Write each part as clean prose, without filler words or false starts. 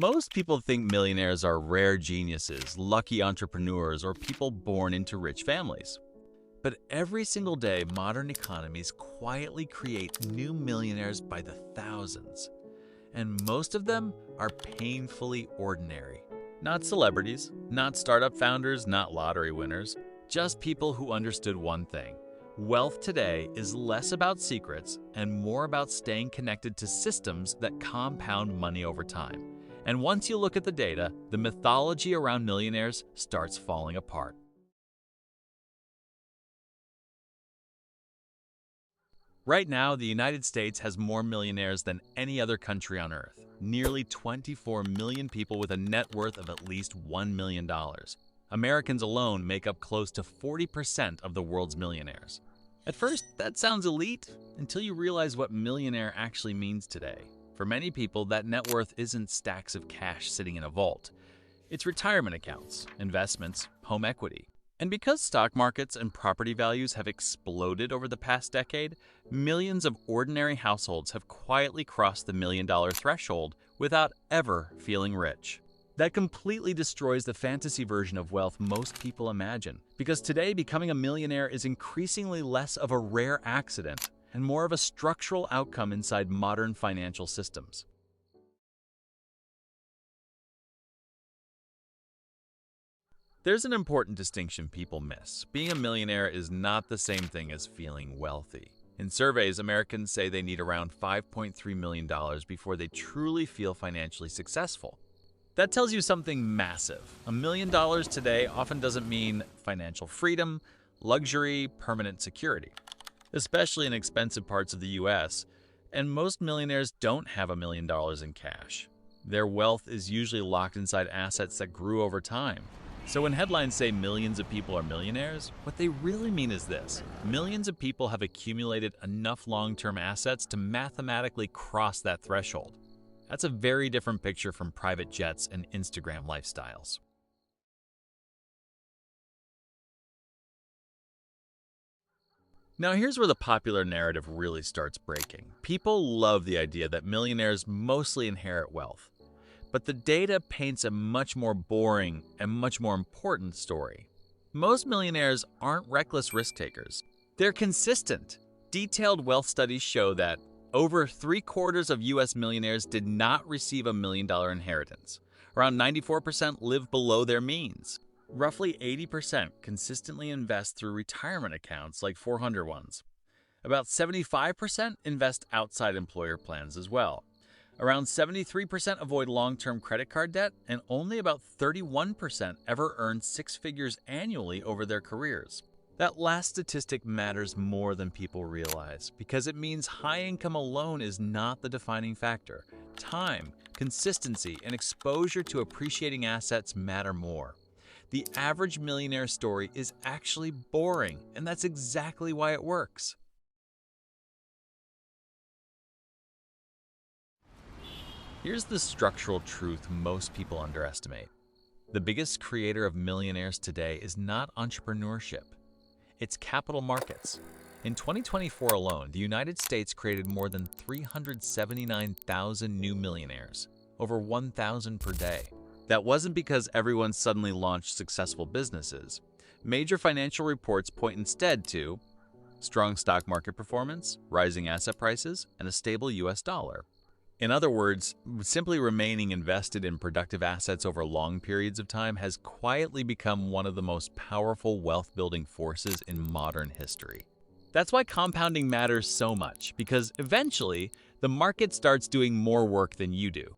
Most people think millionaires are rare geniuses, lucky entrepreneurs, or people born into rich families. But every single day, modern economies quietly create new millionaires by the thousands. And most of them are painfully ordinary. Not celebrities, not startup founders, not lottery winners, just people who understood one thing. Wealth today is less about secrets and more about staying connected to systems that compound money over time. And once you look at the data, the mythology around millionaires starts falling apart. Right now, the United States has more millionaires than any other country on Earth. Nearly 24 million people with a net worth of at least $1 million. Americans alone make up close to 40% of the world's millionaires. At first, that sounds elite until you realize what millionaire actually means today. For many people, that net worth isn't stacks of cash sitting in a vault. It's retirement accounts, investments, home equity. And because stock markets and property values have exploded over the past decade, millions of ordinary households have quietly crossed the $1 million threshold without ever feeling rich. That completely destroys the fantasy version of wealth most people imagine, because today becoming a millionaire is increasingly less of a rare accident and more of a structural outcome inside modern financial systems. There's an important distinction people miss. Being a millionaire is not the same thing as feeling wealthy. In surveys, Americans say they need around $5.3 million before they truly feel financially successful. That tells you something massive. $1 million today often doesn't mean financial freedom, luxury, permanent security, especially in expensive parts of the US, and most millionaires don't have $1 million in cash. Their wealth is usually locked inside assets that grew over time. So when headlines say millions of people are millionaires, what they really mean is this: millions of people have accumulated enough long-term assets to mathematically cross that threshold. That's a very different picture from private jets and Instagram lifestyles. Now here's where the popular narrative really starts breaking. People love the idea that millionaires mostly inherit wealth. But the data paints a much more boring and much more important story. Most millionaires aren't reckless risk takers. They're consistent. Detailed wealth studies show that over 3/4 of US millionaires did not receive a $1 million inheritance. Around 94% live below their means. Roughly 80% consistently invest through retirement accounts like 401s. About 75% invest outside employer plans as well. Around 73% avoid long-term credit card debt, and only about 31% ever earn six figures annually over their careers. That last statistic matters more than people realize, because it means high income alone is not the defining factor. Time, consistency, and exposure to appreciating assets matter more. The average millionaire story is actually boring, and that's exactly why it works. Here's the structural truth most people underestimate. The biggest creator of millionaires today is not entrepreneurship. It's capital markets. In 2024 alone, the United States created more than 379,000 new millionaires, over 1,000 per day. That wasn't because everyone suddenly launched successful businesses. Major financial reports point instead to strong stock market performance, rising asset prices, and a stable US dollar. In other words, simply remaining invested in productive assets over long periods of time has quietly become one of the most powerful wealth-building forces in modern history. That's why compounding matters so much, because eventually, the market starts doing more work than you do.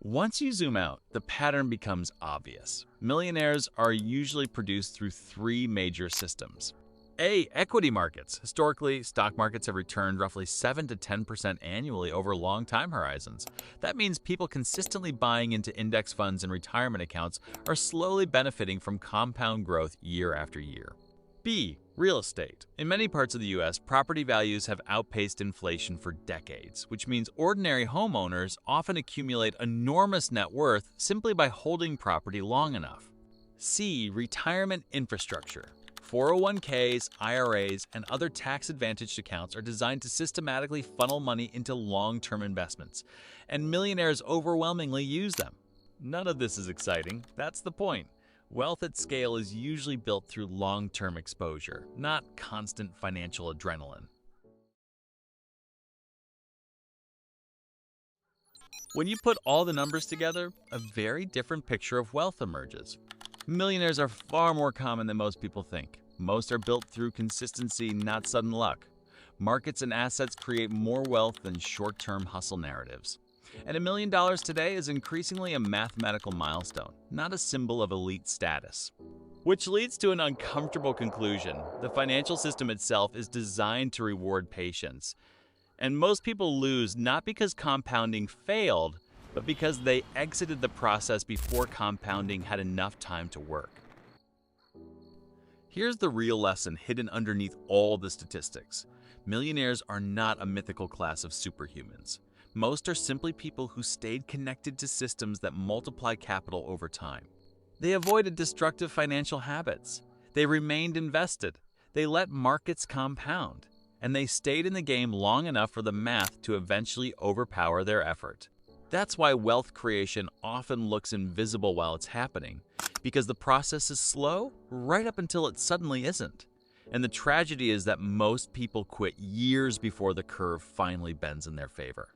Once you zoom out, the pattern becomes obvious. Millionaires are usually produced through three major systems. A. Equity markets. Historically, stock markets have returned roughly 7 to 10% annually over long time horizons. That means people consistently buying into index funds and retirement accounts are slowly benefiting from compound growth year after year. B. Real estate. In many parts of the US, property values have outpaced inflation for decades, which means ordinary homeowners often accumulate enormous net worth simply by holding property long enough. C. Retirement infrastructure. 401ks, IRAs, and other tax-advantaged accounts are designed to systematically funnel money into long-term investments, and millionaires overwhelmingly use them. None of this is exciting. That's the point. Wealth at scale is usually built through long-term exposure, not constant financial adrenaline. When you put all the numbers together, a very different picture of wealth emerges. Millionaires are far more common than most people think. Most are built through consistency, not sudden luck. Markets and assets create more wealth than short-term hustle narratives. And $1 million today is increasingly a mathematical milestone, not a symbol of elite status. Which leads to an uncomfortable conclusion. The financial system itself is designed to reward patience. And most people lose not because compounding failed, but because they exited the process before compounding had enough time to work. Here's the real lesson hidden underneath all the statistics. Millionaires are not a mythical class of superhumans. Most are simply people who stayed connected to systems that multiply capital over time. They avoided destructive financial habits. They remained invested. They let markets compound. And they stayed in the game long enough for the math to eventually overpower their effort. That's why wealth creation often looks invisible while it's happening, because the process is slow right up until it suddenly isn't. And the tragedy is that most people quit years before the curve finally bends in their favor.